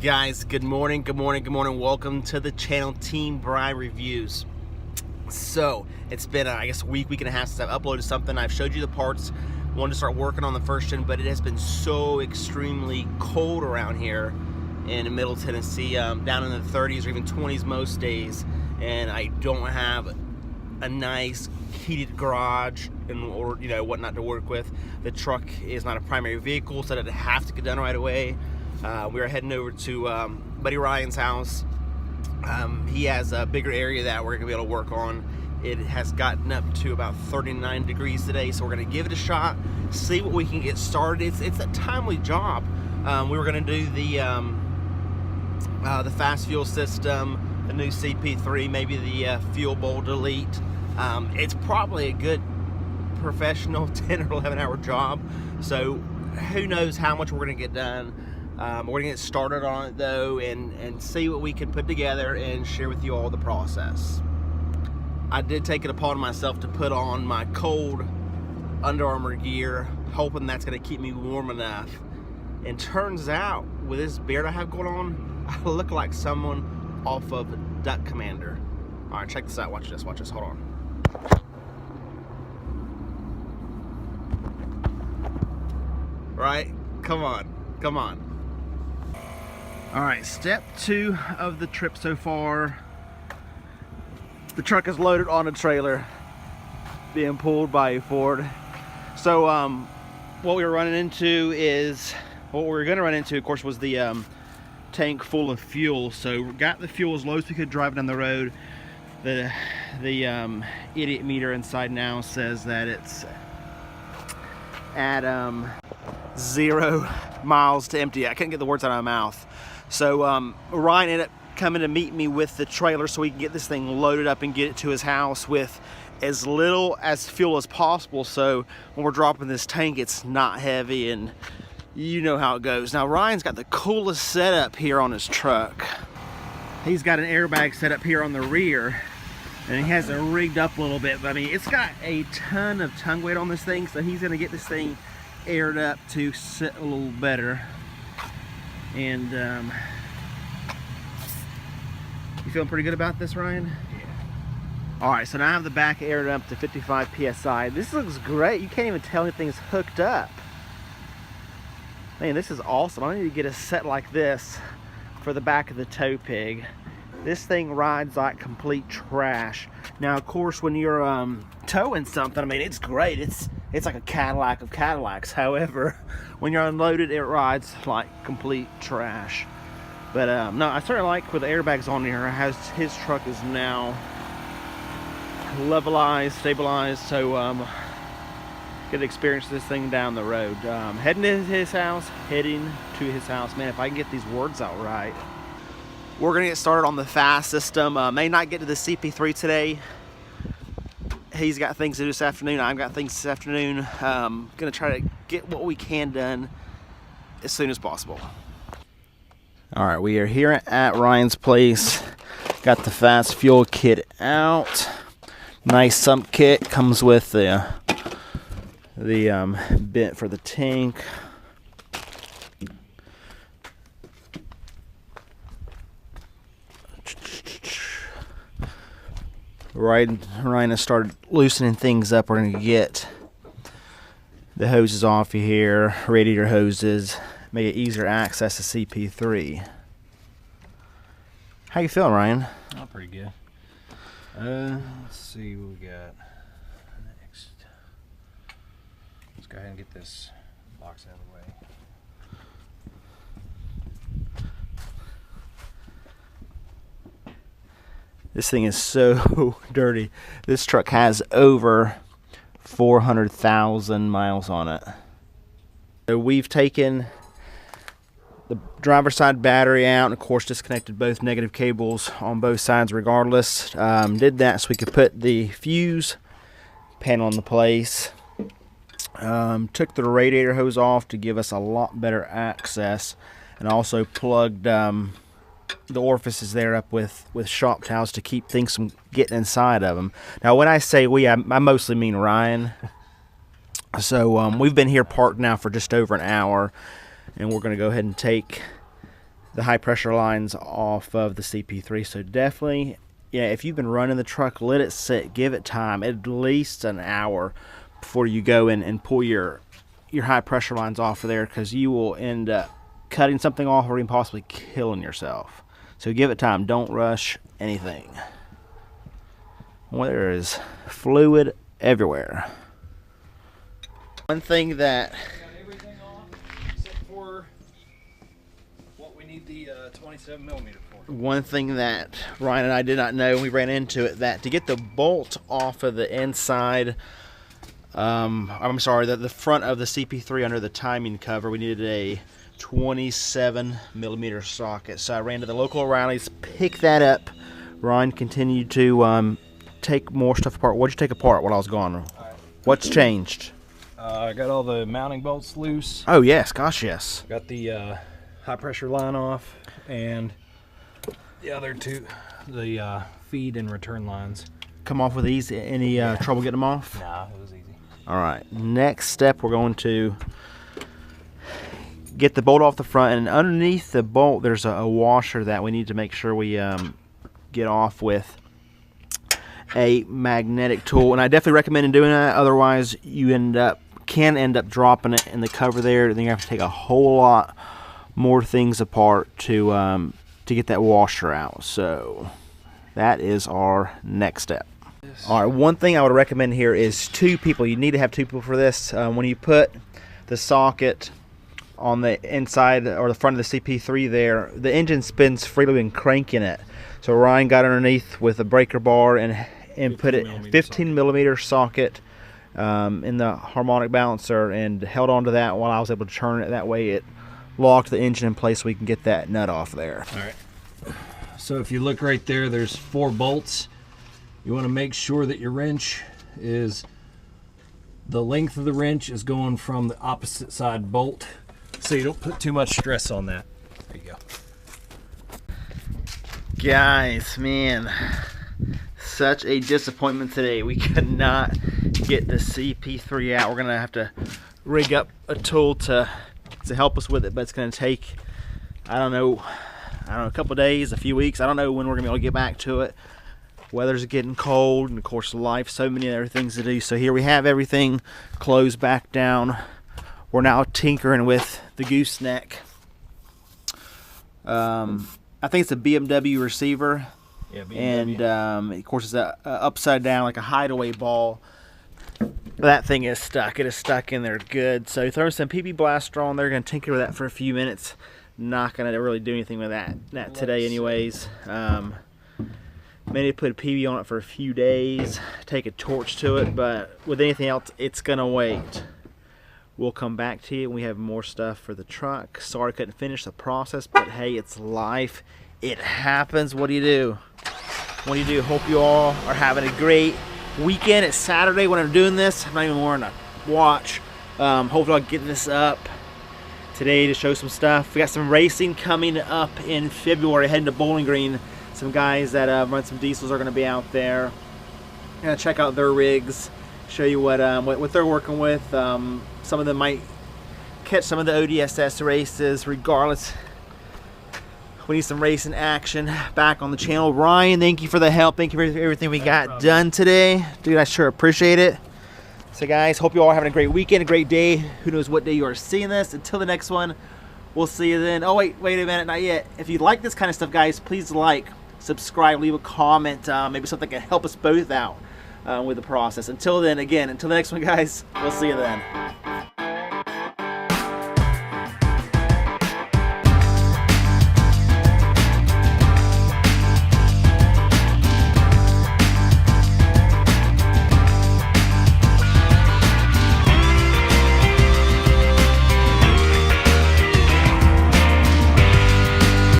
Guys, good morning. Welcome to the channel, Team Brian Reviews. So it's been I guess a week and a half since I've uploaded something. I've showed you the parts, wanted to start working on the first gen, but it has been so extremely cold around here in Middle Tennessee, down in the 30s or even 20s most days, and I don't have a nice heated garage or whatnot to work with. The truck is not a primary vehicle, so that it have to get done right away. We are heading over to Buddy Ryan's house. He has a bigger area that we're gonna be able to work on. It has gotten up to about 39 degrees today, so we're gonna give it a shot, see what we can get started. It's a timely job. We were gonna do the fast fuel system, the new CP3, maybe the fuel bowl delete. It's probably a good professional 10 or 11 hour job, so who knows how much we're gonna get done. We're gonna get started on it though, and see what we can put together and share with you all the process. I did take it upon myself to put on my cold Under Armour gear, hoping that's gonna keep me warm enough. And turns out, with this beard I have going on, I look like someone off of Duck Commander. All right, check this out. Watch this. Hold on. Right? Come on. All right, step 2 of the trip so far. The truck is loaded on a trailer, being pulled by a Ford. So what we were running into is, what we were gonna run into, of course, was the tank full of fuel. So we got the fuel as low as we could drive down the road. The idiot meter inside now says that it's at 0 miles to empty. I couldn't get the words out of my mouth. So Ryan ended up coming to meet me with the trailer so we can get this thing loaded up and get it to his house with as little as fuel as possible, so when we're dropping this tank it's not heavy, and you know how it goes. Now Ryan's got the coolest setup here on his truck. He's got an airbag set up here on the rear, and he has it rigged up a little bit, but I mean, it's got a ton of tongue weight on this thing, so he's gonna get this thing aired up to sit a little better. And you feeling pretty good about this, Ryan? Yeah. All right, so now I have the back aired up to 55 psi. This looks great. You can't even tell anything's hooked up. Man, this is awesome. I need to get a set like this for the back of the tow pig. This thing rides like complete trash. Now, of course, when you're towing something, I mean, it's great. It's like a Cadillac of Cadillacs. However, when you're unloaded, it rides like complete trash. But no, I certainly like with the airbags on here. His truck is now levelized, stabilized, so get to experience this thing down the road. Heading to his house. Man, if I can get these words out right. We're gonna get started on the fast system. May not get to the CP3 today. He's got things to do this afternoon. I've got things this afternoon. Gonna try to get what we can done as soon as possible. All right, we are here at Ryan's place. Got the fast fuel kit out. Nice sump kit. Comes with the bit for the tank. Ryan has started loosening things up. We're gonna get the hoses off of here, radiator hoses, make it easier access to CP3. How you feeling, Ryan? Oh, pretty good. Let's see what we got next. Let's go ahead and get this box out of the way. This thing is so dirty. This truck has over 400,000 miles on it. So we've taken the driver's side battery out, and of course disconnected both negative cables on both sides regardless. Did that so we could put the fuse panel in the place. Took the radiator hose off to give us a lot better access, and also plugged the orifices there up with shop towels to keep things from getting inside of them. Now when I say we, I mostly mean Ryan. So we've been here parked now for just over an hour, and we're going to go ahead and take the high pressure lines off of the CP3. So definitely, yeah, if you've been running the truck, let it sit, give it time, at least an hour before you go in and pull your high pressure lines off of there, because you will end up cutting something off or even possibly killing yourself. So give it time, don't rush anything. Well, there is fluid everywhere. One thing that Everything on except for what we need the 27 millimeter for. One thing that Ryan and I did not know when we ran into it, that to get the bolt off of the inside, I'm sorry, the front of the CP3 under the timing cover, we needed a 27 millimeter socket. So I ran to the local O'Reilly's, picked that up. Ryan continued to take more stuff apart. What'd you take apart while I was gone? Right. What's changed? I got all the mounting bolts loose. Oh yes, gosh yes. Got the high pressure line off, and the other two, the feed and return lines. Come off with these. Any trouble getting them off? Nah, it was easy. All right, next step, we're going to get the bolt off the front, and underneath the bolt there's a washer that we need to make sure we get off with a magnetic tool, and I definitely recommend doing that. Otherwise you can end up dropping it in the cover there, and then you have to take a whole lot more things apart to get that washer out. So that is our next step. All right, one thing I would recommend here is 2 people. You need to have 2 people for this. When you put the socket on the inside or the front of the CP3 there, the engine spins freely when cranking it. So Ryan got underneath with a breaker bar and put it 15 millimeter socket in the harmonic balancer, and held on to that while I was able to turn it. That way it locked the engine in place so we can get that nut off there. All right. So if you look right there, there's 4 bolts. You want to make sure that your wrench is, the length of the wrench is going from the opposite side bolt, so you don't put too much stress on that. There you go. Guys, man, such a disappointment today. We could not get the CP3 out. We're gonna have to rig up a tool to help us with it, but it's gonna take, I don't know, a couple days, a few weeks. I don't know when we're gonna be able to get back to it. Weather's getting cold, and of course life, so many other things to do. So here we have everything closed back down. We're now tinkering with the gooseneck. I think it's a BMW receiver. Yeah, BMW. And of course it's a upside down, like a hideaway ball. That thing is stuck. It is stuck in there good. So throw some PB Blaster on there. Gonna tinker with that for a few minutes. Not gonna really do anything with that today anyways. Maybe put a PB on it for a few days, take a torch to it, but with anything else, it's gonna wait. We'll come back to you when we have more stuff for the truck. Sorry I couldn't finish the process, but hey, it's life. It happens. What do you do? What do you do? Hope you all are having a great weekend. It's Saturday when I'm doing this. I'm not even wearing a watch. Hopefully I'll get this up today to show some stuff. We got some racing coming up in February, heading to Bowling Green. Some guys that run some diesels are going to be out there. Gonna check out their rigs, show you what they're working with. Some of them might catch some of the ODSS races. Regardless, we need some racing action back on the channel. Ryan, thank you for the help. Thank you for everything we got done today, dude. I sure appreciate it. So guys, hope you all are having a great weekend, a great day. Who knows what day you are seeing this? Until the next one, we'll see you then. Oh wait a minute, not yet. If you like this kind of stuff, guys, please like, subscribe, leave a comment, maybe something can help us both out with the process. Until then, again, until the next one, guys, we'll see you then.